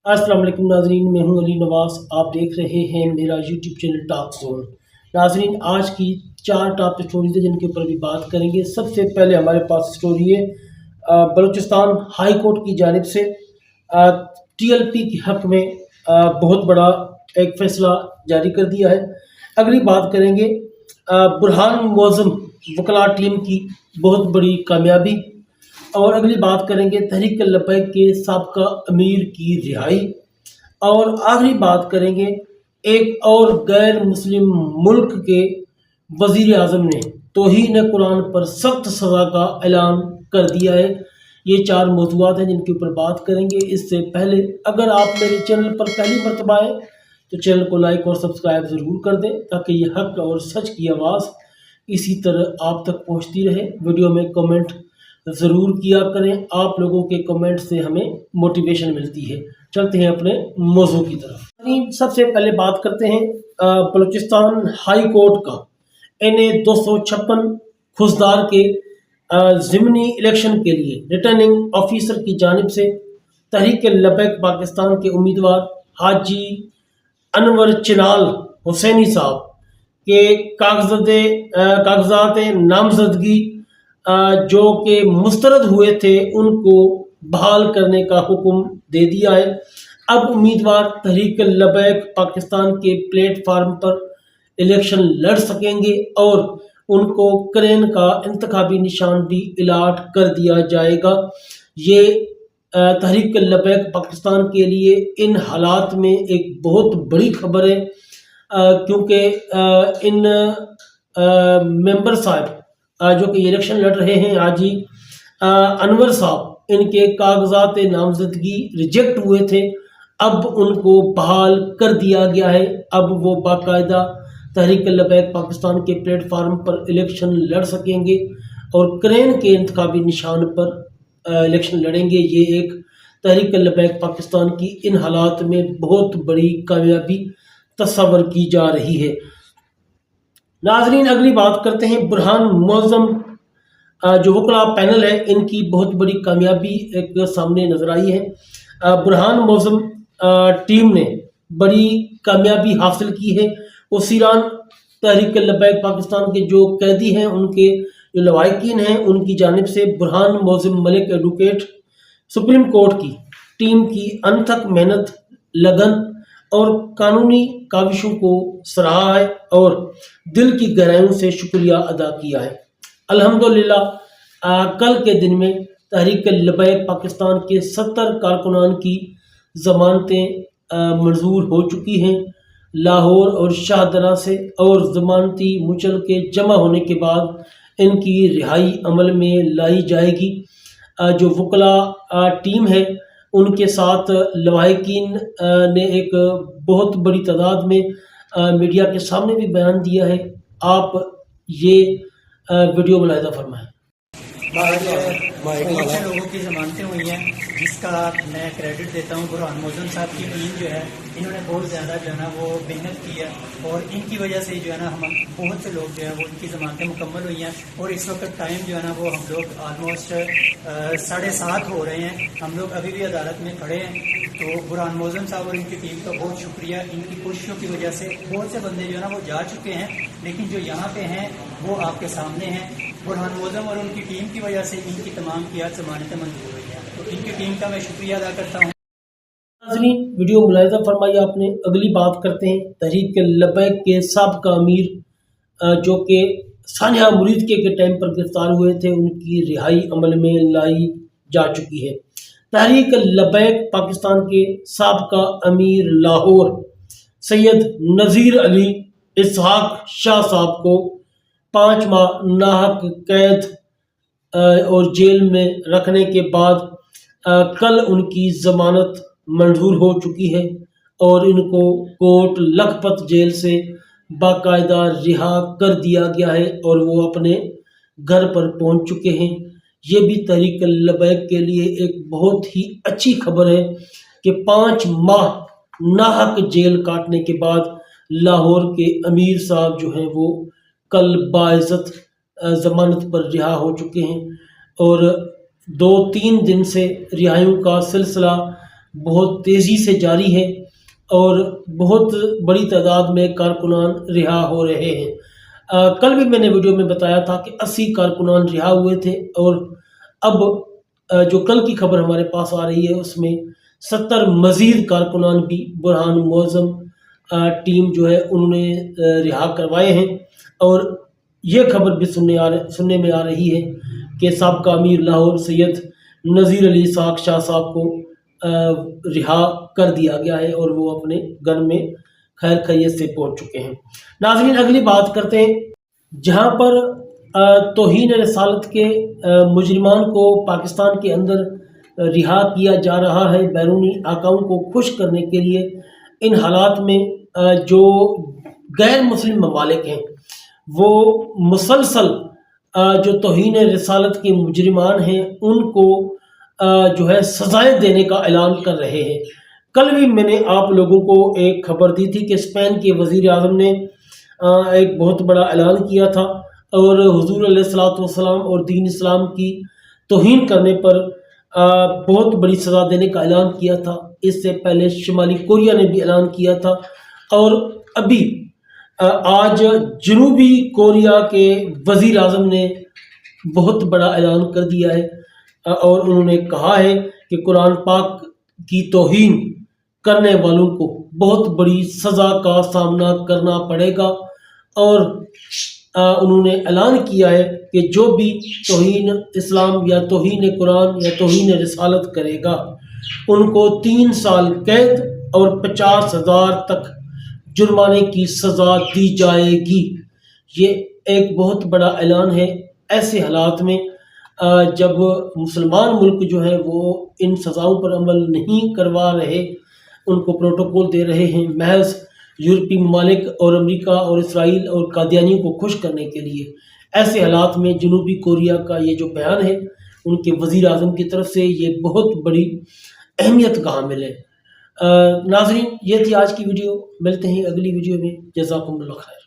अस्सलाम वालेकुम नाजरीन, मैं हूं अली नवाज। आप देख रहे हैं मेरा यूट्यूब चैनल टॉप जोन। नाजरीन, आज की 4 टॉप स्टोरीज है जिनके ऊपर भी बात करेंगे। सबसे पहले हमारे पास स्टोरी है बलूचिस्तान हाई कोर्ट की जानिब से TLP के हक में बहुत बड़ा एक फैसला जारी कर दिया है। अगली बात करेंगे बुरहान मोज़म वकला टीम की बहुत बड़ी कामयाबी। और अगली बात करेंगे तहरीक लब्बैक के साबका अमीर की रिहाई। और आखिरी बात करेंगे एक और गैर मुस्लिम मुल्क के वजीर आज़म ने तौहीन कुरान पर सख्त सज़ा का ऐलान कर दिया है। ये 4 मौज़ूआत हैं जिनके ऊपर बात करेंगे। इससे पहले अगर आप मेरे चैनल पर पहली मरतबा आए तो चैनल को लाइक और सब्सक्राइब ज़रूर कर दें ताकि ये हक और सच की आवाज़ इसी तरह आप तक पहुँचती रहे। वीडियो में कमेंट ज़रूर किया करें, आप लोगों के कमेंट से हमें मोटिवेशन मिलती है। चलते हैं अपने मौजू की तरफ। सबसे पहले बात करते हैं बलूचिस्तान हाई कोर्ट का NA 256 खुसदार के ज़िमनी इलेक्शन के लिए रिटर्निंग ऑफिसर की जानिब से तहरीक लब्बैक पाकिस्तान के उम्मीदवार हाजी अनवर चिनाल हुसैनी साहब के कागजात नामजदगी जो कि मुस्तरद हुए थे उनको बहाल करने का हुक्म दे दिया है। अब उम्मीदवार तहरीक लब्बैक पाकिस्तान के प्लेटफार्म पर इलेक्शन लड़ सकेंगे और उनको क्रेन का इंतखाबी निशान भी अलाट कर दिया जाएगा। ये तहरीक लब्बैक पाकिस्तान के लिए इन हालात में एक बहुत बड़ी खबर है क्योंकि इन मेंबर साहब जो कि इलेक्शन लड़ रहे हैं हाजी अनवर साहब, इनके कागजात नामजदगी रिजेक्ट हुए थे, अब उनको बहाल कर दिया गया है। अब वो बाकायदा तहरीक लब्बैक पाकिस्तान के प्लेटफार्म पर इलेक्शन लड़ सकेंगे और क्रेन के इंतखाबी निशान पर इलेक्शन लड़ेंगे। ये एक तहरीक लब्बैक पाकिस्तान की इन हालात में बहुत बड़ी कामयाबी तस्वर की जा रही है। नाजरीन, अगली बात करते हैं बुरहान मोज़म जो वकला पैनल है, इनकी बहुत बड़ी कामयाबी एक सामने नजर आई है। बुरहान मोज़म टीम ने बड़ी कामयाबी हासिल की है। उसीरान तहरीक लब्बैक पाकिस्तान के जो कैदी हैं, उनके जो लवाहिकीन हैं, उनकी जानिब से Burhan Moazzam Malik advocate supreme court की टीम की अनथक मेहनत, लगन और कानूनी काविशों को सराहा है और दिल की गहराइयों से शुक्रिया अदा किया है। अल्हम्दुलिल्लाह कल के दिन में तहरीक लब्बैक पाकिस्तान के 70 कारकुनान की ज़मानतें मंजूर हो चुकी हैं लाहौर और शाहदरा से, और ज़मानती मुचल के जमा होने के बाद इनकी रिहाई अमल में लाई जाएगी। जो वकला टीम है उनके साथ लवाहिकीन ने एक बहुत बड़ी तादाद में मीडिया के सामने भी बयान दिया है। आप ये वीडियो मुलाहिज़ा फरमाएं। बहुत से लोगों की जमानतें हुई हैं, जिसका मैं क्रेडिट देता हूँ बुरहान मोज़म साहब की टीम जो है, इन्होंने बहुत ज़्यादा जो है ना वो मेहनत की है और इनकी वजह से जो है ना हम बहुत से लोग जो है वो इनकी जमानतें मुकम्मल हुई हैं। और इस वक्त टाइम जो है ना वो हम लोग ऑलमोस्ट 7:30 हो रहे हैं, हम लोग अभी भी अदालत में खड़े हैं। तो बुरहान मोज़म साहब और इनकी टीम का बहुत शुक्रिया। इनकी कोशिशों की वजह से बहुत से बंदे जो है ना वो जा चुके हैं, लेकिन जो यहाँ पे हैं वो आपके सामने हैं। बुरहान मोज़म और उनकी टीम की वजह से इनकी तमाम की आज जमानतें मंजूर हुई हैं, तो इनकी टीम का मैं शुक्रिया अदा करता हूँ। नाज़रीन, वीडियो मुलाहिज़ा फरमाइए आपने। अगली बात करते हैं तहरीक लब्बैक के साबका अमीर जो कि सानिया मुरीद के टाइम पर गिरफ्तार हुए थे, उनकी रिहाई अमल में लाई जा चुकी है। तहरीक लब्बैक पाकिस्तान के साबका अमीर लाहौर सैयद नज़ीर अली इसहाक शाह साहब को 5 माह नाहक कैद और जेल में रखने के बाद कल उनकी ज़मानत मंजूर हो चुकी है और इनको कोट लखपत जेल से बाकायदा रिहा कर दिया गया है और वो अपने घर पर पहुंच चुके हैं। ये भी तहरीक लब्बैक के लिए एक बहुत ही अच्छी खबर है कि 5 माह नाहक जेल काटने के बाद लाहौर के अमीर साहब जो हैं वो कल बाइज़्ज़त ज़मानत पर रिहा हो चुके हैं और 2-3 दिन से रिहाइयों का सिलसिला बहुत तेज़ी से जारी है और बहुत बड़ी तादाद में कारकुनान रिहा हो रहे हैं। कल भी मैंने वीडियो में बताया था कि 80 कारकुनान रिहा हुए थे और अब जो कल की खबर हमारे पास आ रही है उसमें 70 मज़ीद कारकुनान भी बुरहान मुअज़्ज़म टीम जो है उन्होंने रिहा करवाए हैं। और ये खबर भी सुनने में आ रही है कि साबका अमीर लाहौर सैयद नज़ीर अली इसहाक़ शाह साहब को रिहा कर दिया गया है और वो अपने घर में खैर खैरियत से पहुंच चुके हैं। नाज़रीन, अगली बात करते हैं जहां पर तौहीन रसालत के मुजरिमान को पाकिस्तान के अंदर रिहा किया जा रहा है बैरूनी आकाओं को खुश करने के लिए। इन हालात में जो गैर मुस्लिम ममालिक हैं वो मुसलसल जो तौहीन रसालत के मुजरिमान हैं उनको जो है सजाएं देने का ऐलान कर रहे हैं। कल भी मैंने आप लोगों को एक खबर दी थी कि स्पेन के वज़ीर आज़म ने एक बहुत बड़ा ऐलान किया था और हुज़ूर अलैहिस्सलातु वस्सलाम और दीन इस्लाम की तौहीन करने पर बहुत बड़ी सज़ा देने का ऐलान किया था। इससे पहले शुमाली कोरिया ने भी ऐलान किया था और अभी आज जनूबी कोरिया के वज़ीर आज़म ने बहुत बड़ा ऐलान कर दिया है और उन्होंने कहा है कि कुरान पाक की तौहीन करने वालों को बहुत बड़ी सज़ा का सामना करना पड़ेगा। और उन्होंने ऐलान किया है कि जो भी तौहीन इस्लाम या तौहीन कुरान या तौहीन रिसालत करेगा उनको 3 साल कैद और 50,000 तक जुर्माने की सज़ा दी जाएगी। ये एक बहुत बड़ा ऐलान है। ऐसे हालात में जब मुसलमान मुल्क जो है वो इन सज़ाओं पर अमल नहीं करवा रहे, उनको प्रोटोकॉल दे रहे हैं महज यूरोपीय ममालिक और अमेरिका और इसराइल और कादियानियों को खुश करने के लिए। ऐसे हालात में जनूबी कोरिया का ये जो बयान है उनके वज़ीर आज़म की तरफ से ये बहुत बड़ी अहमियत का हामिल है। नाज़रीन, ये थी आज की वीडियो। मिलते हैं अगली वीडियो में। जज़ाकुमुल्लाह खैर।